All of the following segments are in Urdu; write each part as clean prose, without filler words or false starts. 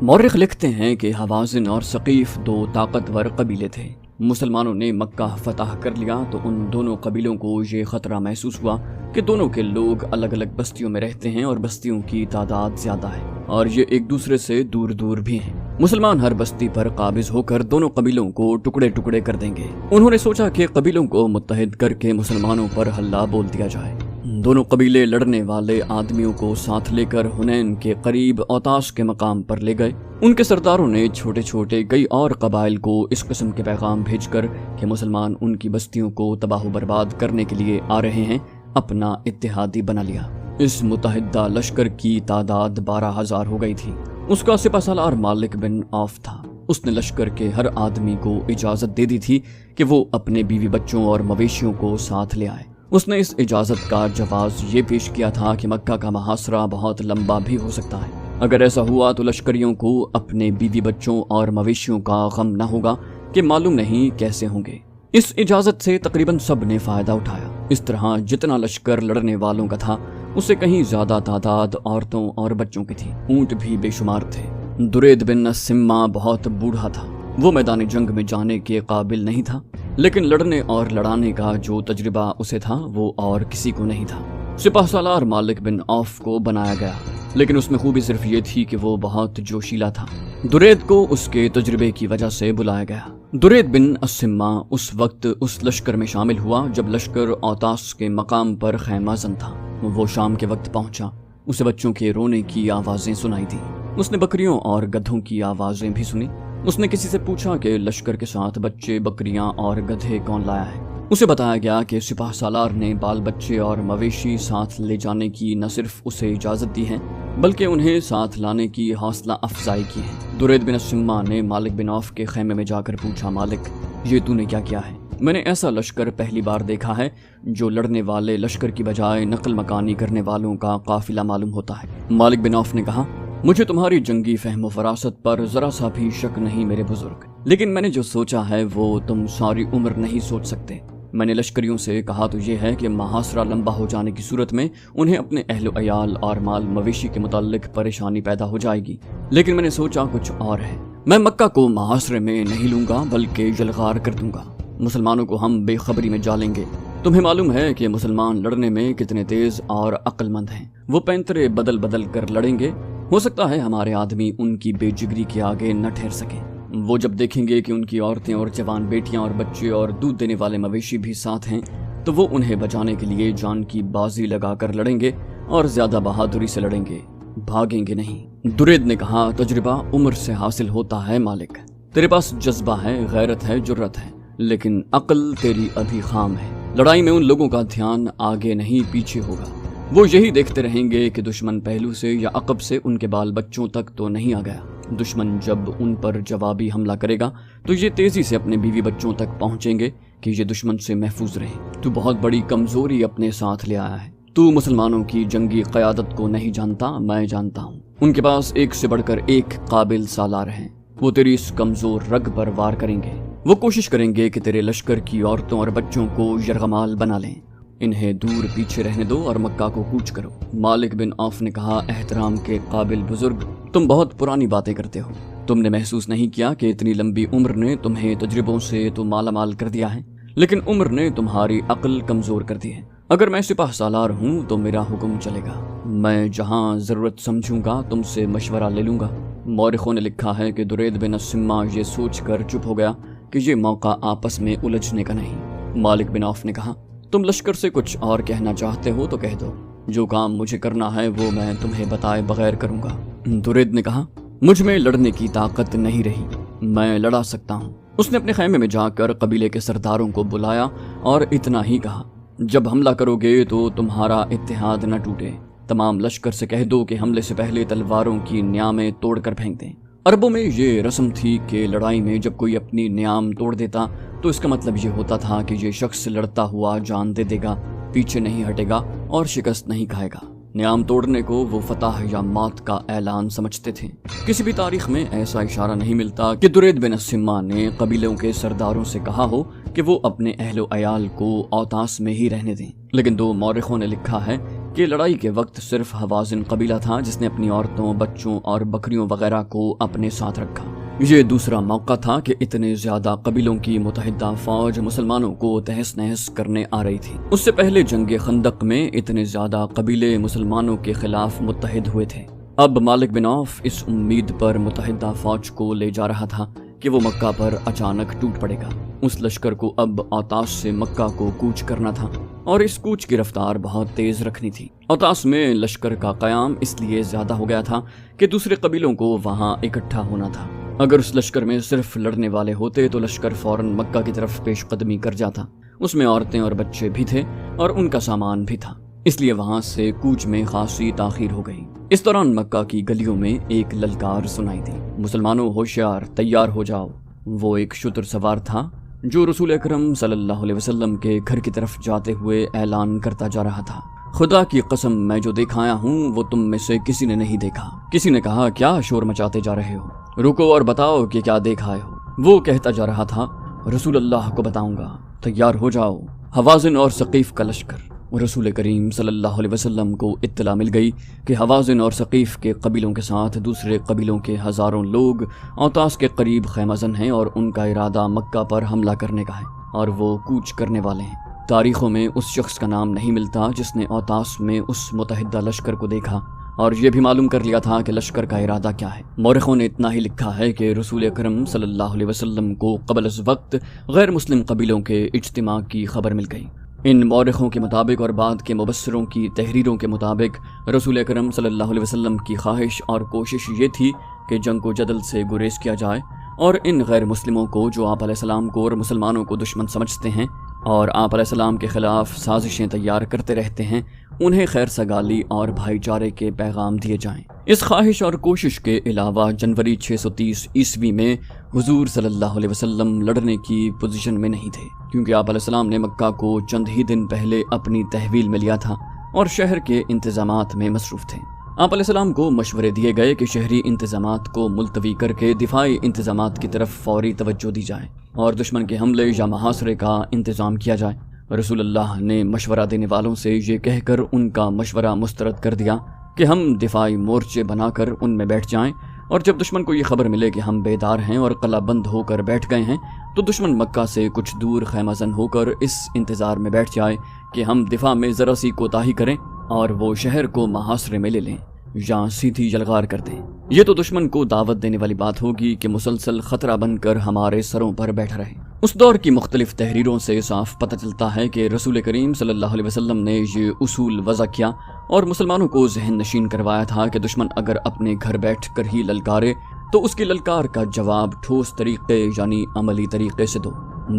مورخ لکھتے ہیں کہ حوازن اور ثقیف دو طاقتور قبیلے تھے۔ مسلمانوں نے مکہ فتح کر لیا تو ان دونوں قبیلوں کو یہ خطرہ محسوس ہوا کہ دونوں کے لوگ الگ الگ بستیوں میں رہتے ہیں اور بستیوں کی تعداد زیادہ ہے اور یہ ایک دوسرے سے دور دور بھی ہیں۔ مسلمان ہر بستی پر قابض ہو کر دونوں قبیلوں کو ٹکڑے ٹکڑے کر دیں گے۔ انہوں نے سوچا کہ قبیلوں کو متحد کر کے مسلمانوں پر حملہ بول دیا جائے۔ دونوں قبیلے لڑنے والے آدمیوں کو ساتھ لے کر حنین کے قریب اوتاش کے مقام پر لے گئے۔ ان کے سرداروں نے چھوٹے چھوٹے کئی اور قبائل کو اس قسم کے پیغام بھیج کر کہ مسلمان ان کی بستیوں کو تباہ و برباد کرنے کے لیے آ رہے ہیں، اپنا اتحادی بنا لیا۔ اس متحدہ لشکر کی تعداد 12,000 ہو گئی تھی۔ اس کا سپہ سالار مالک بن عوف تھا۔ اس نے لشکر کے ہر آدمی کو اجازت دے دی تھی کہ وہ اپنے بیوی بچوں اور مویشیوں کو ساتھ لے آئے۔ اس نے اس اجازت کا جواز یہ پیش کیا تھا کہ مکہ کا محاصرہ بہت لمبا بھی ہو سکتا ہے۔ اگر ایسا ہوا تو لشکریوں کو اپنے بیوی بچوں اور مویشیوں کا غم نہ ہوگا کہ معلوم نہیں کیسے ہوں گے۔ اس اجازت سے تقریباً سب نے فائدہ اٹھایا۔ اس طرح جتنا لشکر لڑنے والوں کا تھا اس سے کہیں زیادہ تعداد عورتوں اور بچوں کی تھی۔ اونٹ بھی بے شمار تھے۔ درید بن سما بہت بوڑھا تھا۔ وہ میدان جنگ میں جانے کے قابل نہیں تھا، لیکن لڑنے اور لڑانے کا جو تجربہ اسے تھا وہ اور کسی کو نہیں تھا۔ سپہ سالار مالک بن عوف کو بنایا گیا، لیکن اس میں خوبی صرف یہ تھی کہ وہ بہت جوشیلا تھا۔ درید کو اس کے تجربے کی وجہ سے بلایا گیا۔ درید بن اسما اس وقت اس لشکر میں شامل ہوا جب لشکر اوتاس کے مقام پر خیمہ زن تھا۔ وہ شام کے وقت پہنچا۔ اسے بچوں کے رونے کی آوازیں سنائی دیں۔ اس نے بکریوں اور گدھوں کی آوازیں بھی سنی۔ اس نے کسی سے پوچھا کہ لشکر کے ساتھ بچے، بکریاں اور گدھے کون لایا ہے۔ اسے بتایا گیا کہ سپہ سالار نے بال بچے اور مویشی ساتھ لے جانے کی نہ صرف اسے اجازت دی ہے بلکہ انہیں ساتھ لانے کی حوصلہ افزائی کی ہے۔ درید بن سما نے مالک بن عوف کے خیمے میں جا کر پوچھا، مالک، یہ تو نے کیا ہے؟ میں نے ایسا لشکر پہلی بار دیکھا ہے جو لڑنے والے لشکر کی بجائے نقل مکانی کرنے والوں کا قافلہ معلوم ہوتا ہے۔ مالک بن عوف نے کہا، مجھے تمہاری جنگی فہم و فراست پر ذرا سا بھی شک نہیں میرے بزرگ، لیکن میں نے جو سوچا ہے وہ تم ساری عمر نہیں سوچ سکتے۔ میں نے لشکریوں سے کہا تو یہ ہے کہ محاصرہ لمبا ہو جانے کی صورت میں انہیں اپنے اہل و عیال اور مال مویشی کے متعلق پریشانی پیدا ہو جائے گی، لیکن میں نے سوچا کچھ اور ہے۔ میں مکہ کو محاصرے میں نہیں لوں گا بلکہ یلغار کر دوں گا۔ مسلمانوں کو ہم بے خبری میں جالیں گے۔ تمہیں معلوم ہے کہ مسلمان لڑنے میں کتنے تیز اور عقل مند ہیں۔ وہ پینترے بدل بدل کر لڑیں گے۔ ہو سکتا ہے ہمارے آدمی ان کی بے جگری کے آگے نہ ٹھہر سکیں۔ وہ جب دیکھیں گے کہ ان کی عورتیں اور جوان بیٹیاں اور بچے اور دودھ دینے والے مویشی بھی ساتھ ہیں تو وہ انہیں بچانے کے لیے جان کی بازی لگا کر لڑیں گے اور زیادہ بہادری سے لڑیں گے، بھاگیں گے نہیں۔ درید نے کہا، تجربہ عمر سے حاصل ہوتا ہے مالک۔ تیرے پاس جذبہ ہے، غیرت ہے، جرت ہے، لیکن عقل تیری ابھی خام ہے۔ لڑائی میں ان لوگوں کا دھیان آگے نہیں پیچھے ہوگا۔ وہ یہی دیکھتے رہیں گے کہ دشمن پہلو سے یا عقب سے ان کے بال بچوں تک تو نہیں آ گیا۔ دشمن جب ان پر جوابی حملہ کرے گا تو یہ تیزی سے اپنے بیوی بچوں تک پہنچیں گے کہ یہ دشمن سے محفوظ رہیں۔ تو بہت بڑی کمزوری اپنے ساتھ لے آیا ہے۔ تو مسلمانوں کی جنگی قیادت کو نہیں جانتا، میں جانتا ہوں۔ ان کے پاس ایک سے بڑھ کر ایک قابل سالار ہیں۔ وہ تیری اس کمزور رگ پر وار کریں گے۔ وہ کوشش کریں گے کہ تیرے لشکر کی عورتوں اور بچوں کو یرغمال بنا لیں۔ انہیں دور پیچھے رہنے دو اور مکہ کو کوچ کرو۔ مالک بن عوف نے کہا، احترام کے قابل بزرگ، تم بہت پرانی باتیں کرتے ہو۔ تم نے محسوس نہیں کیا کہ اتنی لمبی عمر نے تمہیں تجربوں سے تو مالا مال کر دیا ہے، لیکن عمر نے تمہاری عقل کمزور کر دی ہے۔ اگر میں سپہ سالار ہوں تو میرا حکم چلے گا۔ میں جہاں ضرورت سمجھوں گا تم سے مشورہ لے لوں گا۔ مورخوں نے لکھا ہے کہ درید بن سما یہ سوچ کر چپ ہو گیا کہ یہ موقع آپس میں الجھنے کا نہیں۔ مالک بن عوف نے کہا، تم لشکر سے کچھ اور کہنا چاہتے ہو تو کہہ دو۔ جو کام مجھے کرنا ہے وہ میں تمہیں بتائے بغیر کروں گا۔ درید نے کہا، مجھ میں لڑنے کی طاقت نہیں رہی، میں لڑا سکتا ہوں۔ اس نے اپنے خیمے میں جا کر قبیلے کے سرداروں کو بلایا اور اتنا ہی کہا، جب حملہ کرو گے تو تمہارا اتحاد نہ ٹوٹے۔ تمام لشکر سے کہہ دو کہ حملے سے پہلے تلواروں کی نیامیں توڑ کر پھینک دیں۔ عربوں میں یہ رسم تھی کہ لڑائی میں جب کوئی اپنی نیام توڑ دیتا تو اس کا مطلب یہ ہوتا تھا کہ یہ شخص لڑتا ہوا جان دے دے گا، پیچھے نہیں ہٹے گا اور شکست نہیں کھائے گا۔ نیام توڑنے کو وہ فتح یا موت کا اعلان سمجھتے تھے۔ کسی بھی تاریخ میں ایسا اشارہ نہیں ملتا کہ درید بن سما نے قبیلوں کے سرداروں سے کہا ہو کہ وہ اپنے اہل و عیال کو اوتاس میں ہی رہنے دیں، لیکن دو مورخوں نے لکھا ہے کہ لڑائی کے وقت صرف حوازن قبیلہ تھا جس نے اپنی عورتوں، بچوں اور بکریوں وغیرہ کو اپنے ساتھ رکھا۔ یہ دوسرا موقع تھا کہ اتنے زیادہ قبیلوں کی متحدہ فوج مسلمانوں کو تہس نہس کرنے آ رہی تھی۔ اس سے پہلے جنگ خندق میں اتنے زیادہ قبیلے مسلمانوں کے خلاف متحد ہوئے تھے۔ اب مالک بن عوف اس امید پر متحدہ فوج کو لے جا رہا تھا کہ وہ مکہ پر اچانک ٹوٹ پڑے گا۔ اس لشکر کو اب اوطاس سے مکہ کو کوچ کرنا تھا اور اس کوچ کی رفتار بہت تیز رکھنی تھی۔ اوطاس میں لشکر کا قیام اس لیے زیادہ ہو گیا تھا کہ دوسرے قبیلوں کو وہاں اکٹھا ہونا تھا۔ اگر اس لشکر میں صرف لڑنے والے ہوتے تو لشکر فوراً مکہ کی طرف پیش قدمی کر جاتا۔ اس میں عورتیں اور بچے بھی تھے اور ان کا سامان بھی تھا، اس لیے وہاں سے کوچ میں خاصی تاخیر ہو گئی۔ اس دوران مکہ کی گلیوں میں ایک للکار سنائی دی، مسلمانوں ہوشیار، تیار ہو جاؤ۔ وہ ایک شتر سوار تھا جو رسول اکرم صلی اللہ علیہ وسلم کے گھر کی طرف جاتے ہوئے اعلان کرتا جا رہا تھا، خدا کی قسم میں جو دیکھایا ہوں وہ تم میں سے کسی نے نہیں دیکھا۔ کسی نے کہا کیا شور مچاتے جا رہے ہو، رکو اور بتاؤ کہ کیا دیکھ آئے ہو۔ وہ کہتا جا رہا تھا رسول اللہ کو بتاؤں گا، تیار ہو جاؤ۔ حوازن اور ثقیف کا لشکر۔ رسول کریم صلی اللہ علیہ وسلم کو اطلاع مل گئی کہ حوازن اور ثقیف کے قبیلوں کے ساتھ دوسرے قبیلوں کے ہزاروں لوگ اوطاس کے قریب خیمہ زن ہیں اور ان کا ارادہ مکہ پر حملہ کرنے کا ہے اور وہ کوچ کرنے والے ہیں۔ تاریخوں میں اس شخص کا نام نہیں ملتا جس نے اوطاس میں اس متحدہ لشکر کو دیکھا اور یہ بھی معلوم کر لیا تھا کہ لشکر کا ارادہ کیا ہے۔ مورخوں نے اتنا ہی لکھا ہے کہ رسول اکرم صلی اللہ علیہ وسلم کو قبل از وقت غیر مسلم قبیلوں کے اجتماع کی خبر مل گئی۔ ان مورخوں کے مطابق اور بعد کے مبصروں کی تحریروں کے مطابق رسول اکرم صلی اللہ علیہ وسلم کی خواہش اور کوشش یہ تھی کہ جنگ و جدل سے گریز کیا جائے اور ان غیر مسلموں کو جو آپ علیہ السلام کو اور مسلمانوں کو دشمن سمجھتے ہیں اور آپ علیہ السلام کے خلاف سازشیں تیار کرتے رہتے ہیں، انہیں خیر سگالی اور بھائی چارے کے پیغام دیے جائیں۔ اس خواہش اور کوشش کے علاوہ جنوری 630 عیسوی میں حضور صلی اللہ علیہ وسلم لڑنے کی پوزیشن میں نہیں تھے، کیونکہ آپ علیہ السلام نے مکہ کو چند ہی دن پہلے اپنی تحویل میں لیا تھا اور شہر کے انتظامات میں مصروف تھے۔ آپ علیہ السلام کو مشورے دیے گئے کہ شہری انتظامات کو ملتوی کر کے دفاعی انتظامات کی طرف فوری توجہ دی جائے اور دشمن کے حملے یا محاصرے کا انتظام کیا جائے۔ رسول اللہ نے مشورہ دینے والوں سے یہ کہہ کر ان کا مشورہ مسترد کر دیا کہ ہم دفاعی مورچے بنا کر ان میں بیٹھ جائیں، اور جب دشمن کو یہ خبر ملے کہ ہم بیدار ہیں اور قلعہ بند ہو کر بیٹھ گئے ہیں تو دشمن مکہ سے کچھ دور خیمہ زن ہو کر اس انتظار میں بیٹھ جائے کہ ہم دفاع میں ذرا سی کوتاہی کریں اور وہ شہر کو محاصرے میں لے لیں یا سیدھی یلغار کر دیں۔ یہ تو دشمن کو دعوت دینے والی بات ہوگی کہ مسلسل خطرہ بن کر ہمارے سروں پر بیٹھا رہے۔ اس دور کی مختلف تحریروں سے صاف پتہ چلتا ہے کہ رسول کریم صلی اللہ علیہ وسلم نے یہ اصول وضع کیا اور مسلمانوں کو ذہن نشین کروایا تھا کہ دشمن اگر اپنے گھر بیٹھ کر ہی للکارے تو اس کی للکار کا جواب ٹھوس طریقے یعنی عملی طریقے سے دو۔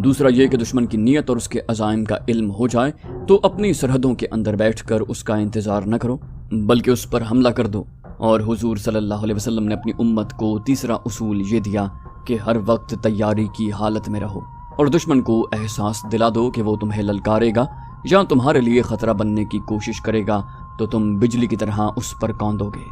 دوسرا یہ کہ دشمن کی نیت اور اس کے عزائم کا علم ہو جائے تو اپنی سرحدوں کے اندر بیٹھ کر اس کا انتظار نہ کرو بلکہ اس پر حملہ کر دو۔ اور حضور صلی اللہ علیہ وسلم نے اپنی امت کو تیسرا اصول یہ دیا کہ ہر وقت تیاری کی حالت میں رہو اور دشمن کو احساس دلا دو کہ وہ تمہیں للکارے گا یا تمہارے لیے خطرہ بننے کی کوشش کرے گا تو تم بجلی کی طرح اس پر کوندو گے۔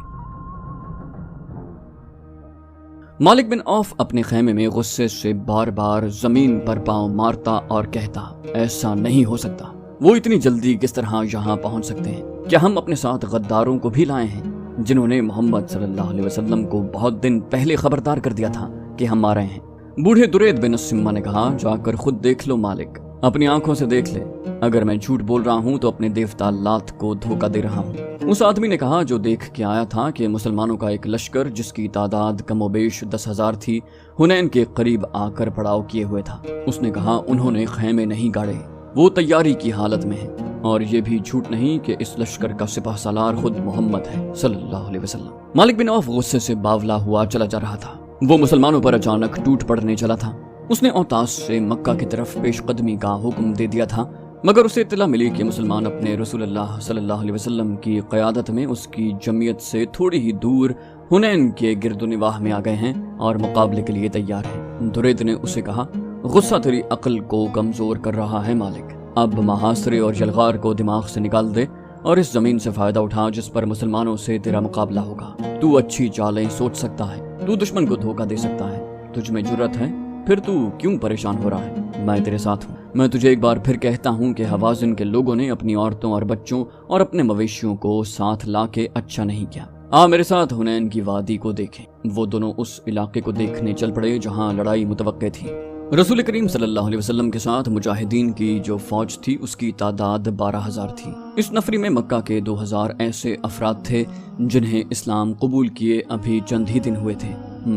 مالک بن عوف اپنے خیمے میں غصے سے بار بار زمین پر پاؤں مارتا اور کہتا ایسا نہیں ہو سکتا، وہ اتنی جلدی کس طرح یہاں پہنچ سکتے ہیں؟ کیا ہم اپنے ساتھ غداروں کو بھی لائے ہیں جنہوں نے محمد صلی اللہ علیہ وسلم کو بہت دن پہلے خبردار کر دیا تھا کہ ہم آ رہے ہیں؟ بوڑھے درید بن السمہ نے کہا جا کر خود دیکھ لو مالک، اپنی آنکھوں سے دیکھ لے، اگر میں جھوٹ بول رہا ہوں تو اپنے دیوتا لات کو دھوکہ دے رہا ہوں۔ اس آدمی نے کہا جو دیکھ کے آیا تھا کہ مسلمانوں کا ایک لشکر جس کی تعداد کم و بیش 10,000 تھی حنین کے قریب آ کر پڑاؤ کیے ہوئے تھا۔ اس نے کہا انہوں نے خیمے نہیں گاڑے، وہ تیاری کی حالت میں ہیں، اور یہ بھی جھوٹ نہیں کہ اس لشکر کا سپہ سالار خود محمد ہے صلی اللہ علیہ وسلم۔ مالک بن عوف غصے سے باولا ہوا چلا جا رہا تھا، وہ مسلمانوں پر اچانک ٹوٹ پڑنے چلا تھا۔ اس نے اوطاس سے مکہ کی طرف پیش قدمی کا حکم دے دیا تھا، مگر اسے اطلاع ملی کہ مسلمان اپنے رسول اللہ صلی اللہ علیہ وسلم کی قیادت میں اس کی جمعیت سے تھوڑی ہی دور حنین کے گرد و نواح میں آ گئے ہیں اور مقابلے کے لیے تیار ہیں۔ درید نے اسے کہا غصہ تیری عقل کو کمزور کر رہا ہے مالک، اب محاصرے اور یلغار کو دماغ سے نکال دے اور اس زمین سے فائدہ اٹھا جس پر مسلمانوں سے تیرا مقابلہ ہوگا۔ تو اچھی چالیں سوچ سکتا ہے، تو دشمن کو دھوکہ دے سکتا ہے، تجھ میں جرت ہے، پھر تو کیوں پریشان ہو رہا ہے؟ میں تیرے ساتھ ہوں۔ میں تجھے ایک بار پھر کہتا ہوں کہ حوازن کے لوگوں نے اپنی عورتوں اور بچوں اور اپنے مویشیوں کو ساتھ لا کے اچھا نہیں کیا۔ میرے ساتھ حنین کی وادی کو دیکھیں۔ وہ دونوں اس علاقے کو دیکھنے چل پڑے جہاں لڑائی متوقع تھی۔ رسول کریم صلی اللہ علیہ وسلم کے ساتھ مجاہدین کی جو فوج تھی اس کی تعداد 12,000 تھی۔ اس نفری میں مکہ کے 2,000 ایسے افراد تھے جنہیں اسلام قبول کیے ابھی چند ہی دن ہوئے تھے۔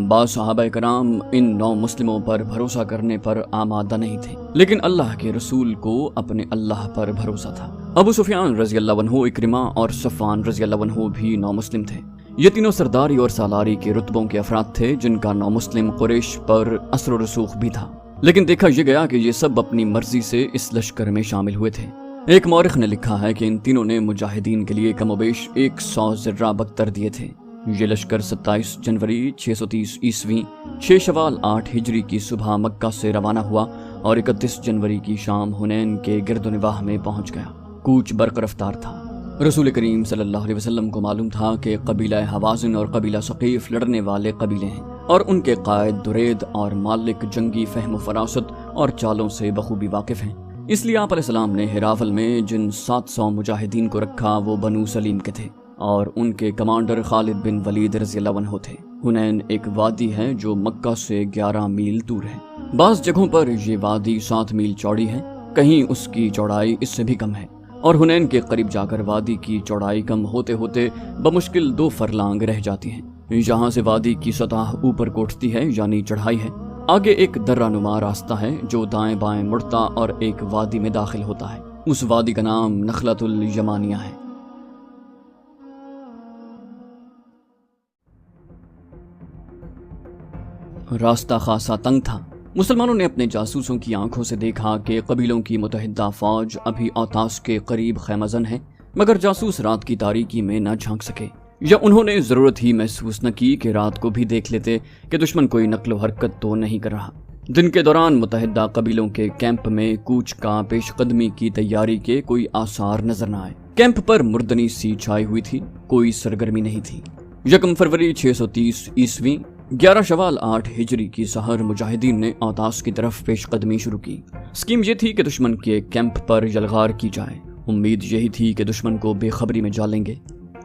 بعض صحابہ کرام ان 9 مسلموں پر بھروسہ کرنے پر آمادہ نہیں تھے، لیکن اللہ کے رسول کو اپنے اللہ پر بھروسہ تھا۔ ابو سفیان رضی اللہ عنہ، اکرمہ اور صفوان رضی اللہ عنہ بھی 9 مسلم تھے۔ یہ تینوں سرداری اور سالاری کے رتبوں کے افراد تھے جن کا 9 مسلم قریش پر اثر و رسوخ بھی تھا، لیکن دیکھا یہ گیا کہ یہ سب اپنی مرضی سے اس لشکر میں شامل ہوئے تھے۔ ایک مورخ نے لکھا ہے کہ ان تینوں نے مجاہدین کے لیے کم و بیش 100 ذرہ بختر دیے تھے۔ یہ لشکر 27 جنوری 630 عیسوی 6 شوال 8 ہجری کی صبح مکہ سے روانہ ہوا اور 31 جنوری کی شام حنین کے گرد و نواح میں پہنچ گیا۔ کوچ برق رفتار تھا۔ رسول کریم صلی اللہ علیہ وسلم کو معلوم تھا کہ قبیلہ حوازن اور قبیلہ ثقیف لڑنے والے قبیلے ہیں اور ان کے قائد درید اور مالک جنگی فہم و فراست اور چالوں سے بخوبی واقف ہیں۔ اس لیے آپ علیہ السلام نے ہراول میں جن 700 مجاہدین کو رکھا وہ بنو سلیم کے تھے اور ان کے کمانڈر خالد بن ولید رضی اللہ عنہ تھے۔ حنین ایک وادی ہے جو مکہ سے 11 میل دور ہے۔ بعض جگہوں پر یہ وادی 7 میل چوڑی ہے، کہیں اس کی چوڑائی اس سے بھی کم ہے، اور حنین کے قریب جا کر وادی کی چوڑائی کم ہوتے ہوتے بمشکل 2 فرلانگ رہ جاتی ہیں۔ یہاں سے وادی کی سطح اوپر کو اٹھتی ہے، یعنی چڑھائی ہے۔ آگے ایک درہ نما راستہ ہے جو دائیں بائیں مڑتا اور ایک وادی میں داخل ہوتا ہے۔ اس وادی کا نام نخلۃ الیمانیہ ہے۔ راستہ خاصا تنگ تھا۔ مسلمانوں نے اپنے جاسوسوں کی آنکھوں سے دیکھا کہ قبیلوں کی متحدہ فوج ابھی اوتاس کے قریب خیمہ زن ہے، مگر جاسوس رات کی تاریکی میں نہ جھانک سکے، یا انہوں نے ضرورت ہی محسوس نہ کی کہ رات کو بھی دیکھ لیتے کہ دشمن کوئی نقل و حرکت تو نہیں کر رہا۔ دن کے دوران متحدہ قبیلوں کے کیمپ میں کوچ کا پیش قدمی کی تیاری کے کوئی آثار نظر نہ آئے۔ کیمپ پر مردنی سی چھائی ہوئی تھی، کوئی سرگرمی نہیں تھی۔ 1 فروری 630 عیسوی 11 شوال 8 ہجری کی سحر مجاہدین نے اوتاس کی طرف پیش قدمی شروع کی۔ اسکیم یہ تھی کہ دشمن کے کیمپ پر یلغار کی جائے۔ امید یہی تھی کہ دشمن کو بے خبری میں ڈالیں گے۔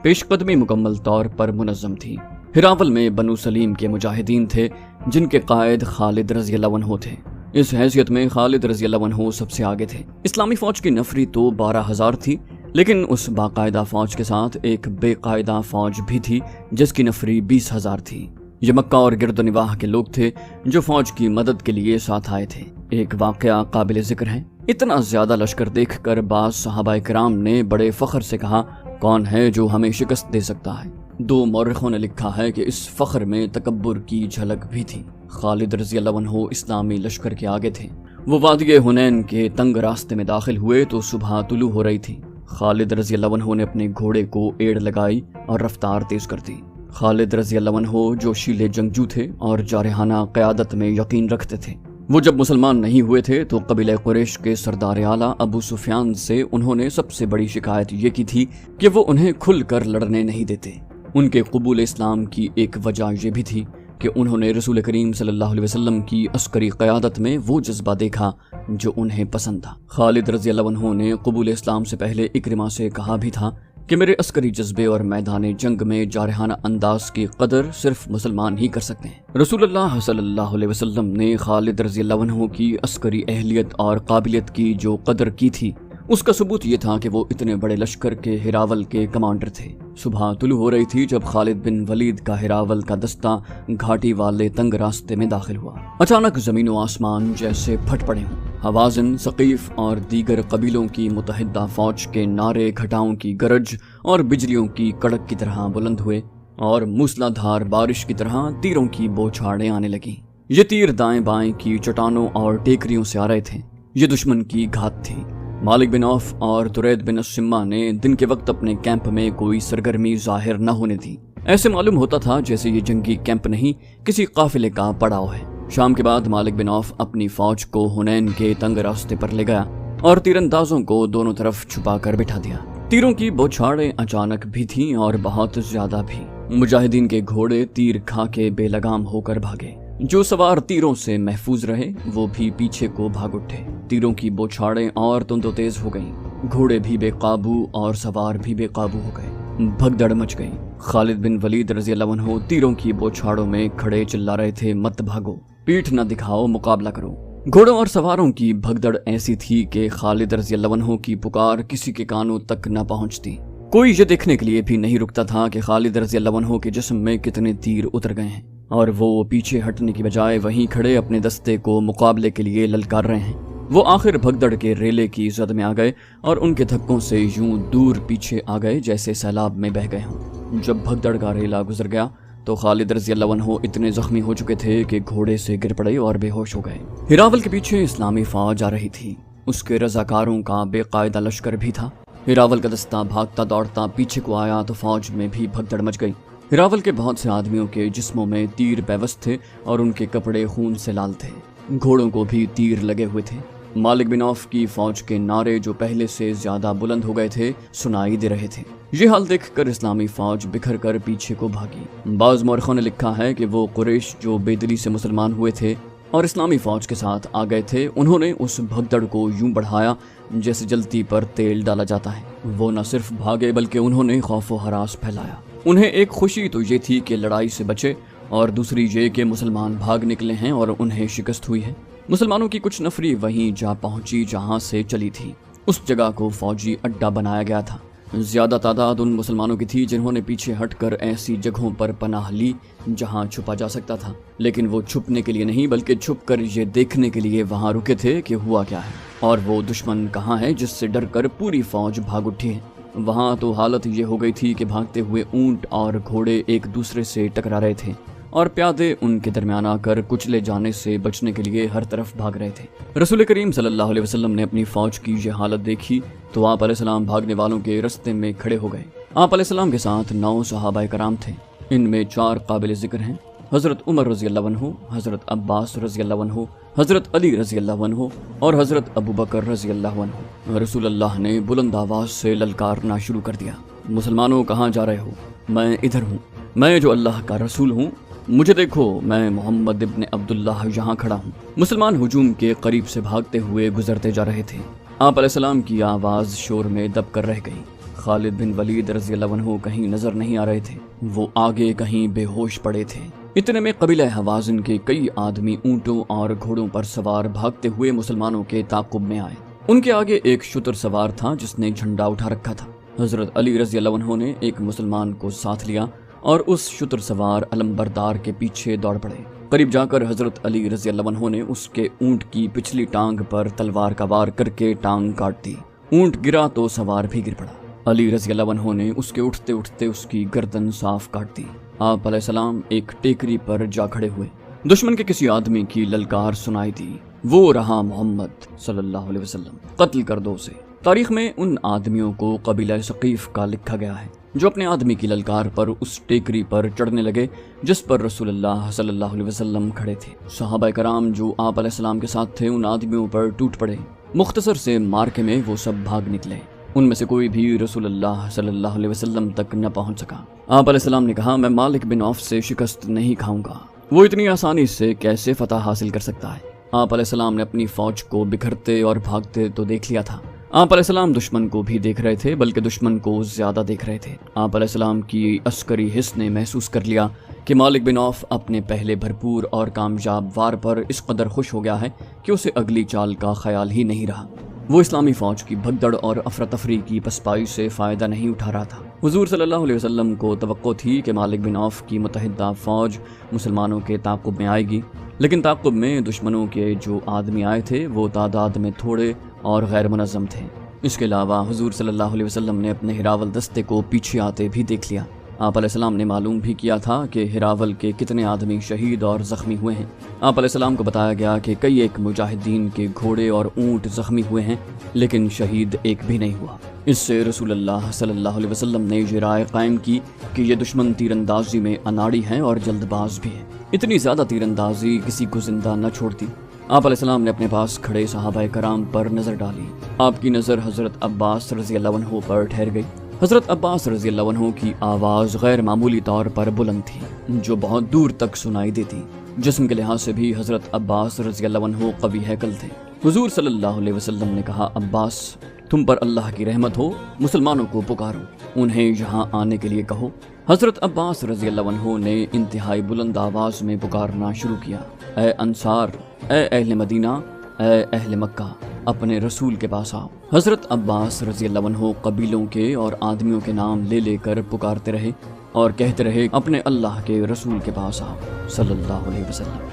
پیش قدمی مکمل طور پر منظم تھی۔ ہراول میں بنو سلیم کے مجاہدین تھے جن کے قائد خالد رضی اللہ عنہ تھے۔ اس حیثیت میں خالد رضی اللہ عنہ سب سے آگے تھے۔ اسلامی فوج کی نفری تو 12,000 تھی، لیکن اس باقاعدہ فوج کے ساتھ ایک بے قاعدہ فوج بھی تھی جس کی نفری 20,000 تھی۔ یہ مکہ اور گرد و نواح کے لوگ تھے جو فوج کی مدد کے لیے ساتھ آئے تھے۔ ایک واقعہ قابل ذکر ہے۔ اتنا زیادہ لشکر دیکھ کر بعض صحابہ کرام نے بڑے فخر سے کہا، کون ہے جو ہمیں شکست دے سکتا ہے؟ 2 مورخوں نے لکھا ہے کہ اس فخر میں تکبر کی جھلک بھی تھی۔ خالد رضی اللہ عنہ اسلامی لشکر کے آگے تھے۔ وہ وادی حنین کے تنگ راستے میں داخل ہوئے تو صبح طلوع ہو رہی تھی۔ خالد رضی اللہ عنہ نے اپنے گھوڑے کو ایڑ لگائی اور رفتار تیز کر دی۔ خالد رضی اللہ عنہ جو شیلے جنگجو تھے اور جارحانہ قیادت میں یقین رکھتے تھے، وہ جب مسلمان نہیں ہوئے تھے تو قبیلہ قریش کے سردار اعلیٰ ابو سفیان سے انہوں نے سب سے بڑی شکایت یہ کی تھی کہ وہ انہیں کھل کر لڑنے نہیں دیتے۔ ان کے قبول اسلام کی ایک وجہ یہ بھی تھی کہ انہوں نے رسول کریم صلی اللہ علیہ وسلم کی عسکری قیادت میں وہ جذبہ دیکھا جو انہیں پسند تھا۔ خالد رضی اللہ عنہ نے قبول اسلام سے پہلے اکرمہ سے کہا بھی تھا کہ میرے عسکری جذبے اور میدان جنگ میں جارحانہ انداز کی قدر صرف مسلمان ہی کر سکتے ہیں۔ رسول اللہ صلی اللہ علیہ وسلم نے خالد رضی اللہ عنہ کی عسکری اہلیت اور قابلیت کی جو قدر کی تھی، اس کا ثبوت یہ تھا کہ وہ اتنے بڑے لشکر کے ہراول کے کمانڈر تھے۔ صبح طلوع ہو رہی تھی جب خالد بن ولید کا ہراول کا دستہ گھاٹی والے تنگ راستے میں داخل ہوا۔ اچانک زمین و آسمان جیسے پھٹ پڑے ہوں۔ حوازن، ثقیف اور دیگر قبیلوں کی متحدہ فوج کے نعرے، گھٹاؤں کی گرج اور بجلیوں کی کڑک کی طرح بلند ہوئے اور موسلا دھار بارش کی طرح تیروں کی بوچھاڑیں آنے لگیں۔ یہ تیر دائیں بائیں کی چٹانوں اور ٹیکریوں سے آ رہے تھے۔ یہ دشمن کی گھات تھی۔ مالک بن عوف اور درید بن السمہ نے دن کے وقت اپنے کیمپ میں کوئی سرگرمی ظاہر نہ ہونے دی۔ ایسے معلوم ہوتا تھا جیسے یہ جنگی کیمپ نہیں، کسی قافلے کا پڑاؤ ہے۔ شام کے بعد مالک بن عوف اپنی فوج کو حنین کے تنگ راستے پر لے گیا اور تیر اندازوں کو دونوں طرف چھپا کر بٹھا دیا۔ تیروں کی بوچھاڑیں اچانک بھی تھیں اور بہت زیادہ بھی۔ مجاہدین کے گھوڑے تیر کھا کے بے لگام ہو کر بھاگے۔ جو سوار تیروں سے محفوظ رہے وہ بھی پیچھے کو بھاگ اٹھے۔ تیروں کی بوچھاڑیں اور تند و تیز ہو گئیں، گھوڑے بھی بے قابو اور سوار بھی بے قابو ہو گئے، بھگدڑ مچ گئی۔ خالد بن ولید رضی اللہ عنہ تیروں کی بوچھاڑوں میں کھڑے چلا رہے تھے، مت بھاگو، پیٹھ نہ دکھاؤ، مقابلہ کرو۔ گھوڑوں اور سواروں کی بھگدڑ ایسی تھی کہ خالد رضی اللہ عنہ کی پکار کسی کے کانوں تک نہ پہنچتی۔ کوئی یہ دیکھنے کے لیے بھی نہیں رکتا تھا کہ خالد رضی اللہ عنہ کے جسم میں کتنے تیر اتر گئے ہیں، اور وہ پیچھے ہٹنے کی بجائے وہیں کھڑے اپنے دستے کو مقابلے کے لیے للکار رہے ہیں۔ وہ آخر بھگدڑ کے ریلے کی زد میں آ گئے اور ان کے دھکوں سے یوں دور پیچھے آ گئے جیسے سیلاب میں بہہ گئے ہوں۔ جب بھگدڑ کا ریلا گزر گیا تو خالد رضی اللہ عنہ اتنے زخمی ہو چکے تھے کہ گھوڑے سے گر پڑے اور بے ہوش ہو گئے۔ ہراول کے پیچھے اسلامی فوج آ رہی تھی، اس کے رضاکاروں کا بے قاعدہ لشکر بھی تھا۔ ہراول کا دستہ بھاگتا دوڑتا پیچھے کو آیا تو فوج میں بھی بھگدڑ مچ گئی۔ ہراول کے بہت سے آدمیوں کے جسموں میں تیر پیوست تھے اور ان کے کپڑے خون سے لال تھے، گھوڑوں کو بھی تیر لگے ہوئے تھے۔ مالک بن عوف کی فوج کے نعرے جو پہلے سے زیادہ بلند ہو گئے تھے سنائی دے رہے تھے۔ یہ حال دیکھ کر اسلامی فوج بکھر کر پیچھے کو بھاگی۔ بعض مورخوں نے لکھا ہے کہ وہ قریش جو بے دلی سے مسلمان ہوئے تھے اور اسلامی فوج کے ساتھ آ گئے تھے، انہوں نے اس بھگدڑ کو یوں بڑھایا جیسے جلتی پر تیل ڈالا جاتا ہے۔ وہ نہ صرف بھاگے بلکہ انہوں نے خوف و ہراس پھیلایا۔ انہیں ایک خوشی تو یہ تھی کہ لڑائی سے بچے، اور دوسری یہ کہ مسلمان بھاگ نکلے ہیں اور انہیں شکست ہوئی ہے۔ مسلمانوں کی کچھ نفری وہیں جا پہنچی جہاں سے چلی تھی۔ اس جگہ کو فوجی اڈا بنایا گیا تھا۔ زیادہ تعداد ان مسلمانوں کی تھی جنہوں نے پیچھے ہٹ کر ایسی جگہوں پر پناہ لی جہاں چھپا جا سکتا تھا، لیکن وہ چھپنے کے لیے نہیں بلکہ چھپ کر یہ دیکھنے کے لیے وہاں رکے تھے کہ ہوا کیا ہے اور وہ دشمن کہاں ہے جس سے ڈر کر پوری فوج بھاگ اٹھی ہے۔ وہاں تو حالت یہ ہو گئی تھی کہ بھاگتے ہوئے اونٹ اور گھوڑے ایک دوسرے سے ٹکرا رہے تھے اور پیادے ان کے درمیان آ کر کچلے جانے سے بچنے کے لیے ہر طرف بھاگ رہے تھے۔ رسول کریم صلی اللہ علیہ وسلم نے اپنی فوج کی یہ حالت دیکھی تو آپ علیہ السلام بھاگنے والوں کے رستے میں کھڑے ہو گئے۔ آپ علیہ السلام کے ساتھ 9 صحابہ کرام تھے، ان میں 4 قابل ذکر ہیں، حضرت عمر رضی اللہ عنہ، حضرت عباس رضی اللہ عنہ، حضرت علی رضی اللہ عنہ اور حضرت ابو بکر رضی اللہ عنہ۔ رسول اللہ نے بلند آواز سے للکارنا شروع کر دیا، مسلمانوں کہاں جا رہے ہو؟ میں ادھر ہوں، میں جو اللہ کا رسول ہوں، مجھے دیکھو، میں محمد ابن عبداللہ یہاں کھڑا ہوں۔ مسلمان ہجوم کے قریب سے بھاگتے ہوئے گزرتے جا رہے تھے۔ آپ علیہ السلام کی آواز شور میں دب کر رہ گئی۔ خالد بن ولید رضی اللہ عنہ کہیں نظر نہیں آ رہے تھے، وہ آگے کہیں بے ہوش پڑے تھے۔ اتنے میں قبیلہ حوازن کے کئی آدمی اونٹوں اور گھوڑوں پر سوار بھاگتے ہوئے مسلمانوں کے تعاقب میں آئے۔ ان کے آگے ایک شتر سوار تھا جس نے جھنڈا اٹھا رکھا تھا۔ حضرت علی رضی اللہ عنہ نے ایک مسلمان کو ساتھ لیا اور اس شتر سوار علمبردار کے پیچھے دوڑ پڑے۔ قریب جا کر حضرت علی رضی اللہ عنہ نے اس کے اونٹ کی پچھلی ٹانگ پر تلوار کا وار کر کے ٹانگ کاٹ دی۔ اونٹ گرا تو سوار بھی گر پڑا۔ علی رضی اللہ عنہ نے اس کے اٹھتے اٹھتے اس کی گردن صاف کاٹ دی۔ آپ علیہ السلام ایک ٹیکری پر جا کھڑے ہوئے۔ دشمن کے کسی آدمی کی للکار سنائی دی، وہ رہا محمد صلی اللہ علیہ وسلم، قتل کر دو اسے۔ تاریخ میں ان آدمیوں کو قبیلہ ثقیف کا لکھا گیا ہے جو اپنے آدمی کی للکار پر اس ٹیکری پر چڑھنے لگے جس پر رسول اللہ صلی اللہ علیہ وسلم کھڑے تھے۔ صحابہ کرام جو آپ علیہ السلام کے ساتھ تھے ان آدمیوں پر ٹوٹ پڑے۔ مختصر سے مارکے میں وہ سب بھاگ نکلے، ان میں سے کوئی بھی رسول اللہ صلی اللہ علیہ وسلم تک نہ پہنچ سکا۔ آپ علیہ السلام نے کہا، میں مالک بن عوف سے شکست نہیں کھاؤں گا، وہ اتنی آسانی سے کیسے فتح حاصل کر سکتا ہے؟ آپ علیہ السلام نے اپنی فوج کو بکھرتے اور بھاگتے تو دیکھ لیا تھا۔ آپ علیہ السلام دشمن کو بھی دیکھ رہے تھے بلکہ دشمن کو زیادہ دیکھ رہے تھے۔ آپ علیہ السلام کی عسکری حس نے محسوس کر لیا کہ مالک بن عوف اپنے پہلے بھرپور اور کامیاب وار پر اس قدر خوش ہو گیا ہے کہ اسے اگلی چال کا خیال ہی نہیں رہا۔ وہ اسلامی فوج کی بھگدڑ اور افراتفری کی پسپائی سے فائدہ نہیں اٹھا رہا تھا۔ حضور صلی اللہ علیہ وسلم کو توقع تھی کہ مالک بن عوف کی متحدہ فوج مسلمانوں کے تعاقب میں آئے گی، لیکن تعاقب میں دشمنوں کے جو آدمی آئے تھے وہ تعداد میں تھوڑے اور غیر منظم تھے۔ اس کے علاوہ حضور صلی اللہ علیہ وسلم نے اپنے ہراول دستے کو پیچھے آتے بھی دیکھ لیا۔ آپ علیہ السلام نے معلوم بھی کیا تھا کہ ہراول کے کتنے آدمی شہید اور زخمی ہوئے ہیں۔ آپ علیہ السلام کو بتایا گیا کہ کئی ایک مجاہدین کے گھوڑے اور اونٹ زخمی ہوئے ہیں لیکن شہید ایک بھی نہیں ہوا۔ اس سے رسول اللہ صلی اللہ علیہ وسلم نے یہ رائے قائم کی کہ یہ دشمن تیر اندازی میں اناڑی ہیں اور جلد باز بھی ہیں۔ اتنی زیادہ تیر اندازی کسی کو زندہ نہ چھوڑتی۔ آپ علیہ السلام نے اپنے پاس کھڑے صحابہ کرام پر نظر ڈالی۔ آپ کی نظر حضرت عباس رضی اللہ عنہ پر ٹھہر گئی۔ حضرت عباس رضی اللہ عنہ کی آواز غیر معمولی طور پر بلند تھی جو بہت دور تک سنائی دیتی۔ جسم کے لحاظ سے بھی حضرت عباس رضی اللہ عنہ قوی ہیکل تھے۔ حضور صلی اللہ علیہ وسلم نے کہا، عباس تم پر اللہ کی رحمت ہو، مسلمانوں کو پکارو، انہیں یہاں آنے کے لیے کہو۔ حضرت عباس رضی اللہ عنہ نے انتہائی بلند آواز میں پکارنا شروع کیا، اے انصار، اے اہل مدینہ، اے اہل مکہ، اپنے رسول کے پاس آؤ۔ حضرت عباس رضی اللہ عنہ قبیلوں کے اور آدمیوں کے نام لے لے کر پکارتے رہے اور کہتے رہے، اپنے اللہ کے رسول کے پاس آؤ صلی اللہ علیہ وسلم۔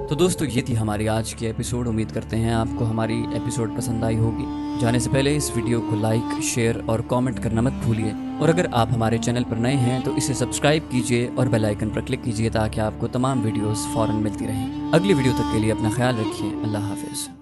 تو دوستو یہ تھی ہماری آج کی ایپیسوڈ۔ امید کرتے ہیں آپ کو ہماری ایپیسوڈ پسند آئی ہوگی۔ جانے سے پہلے اس ویڈیو کو لائک، شیئر اور کامنٹ کرنا مت بھولیے، اور اگر آپ ہمارے چینل پر نئے ہیں تو اسے سبسکرائب کیجیے اور بیل آئیکن پر کلک کیجیے تاکہ آپ کو تمام ویڈیوز فوراً ملتی رہیں۔ اگلی ویڈیو تک کے لیے اپنا خیال رکھیے۔ اللہ حافظ۔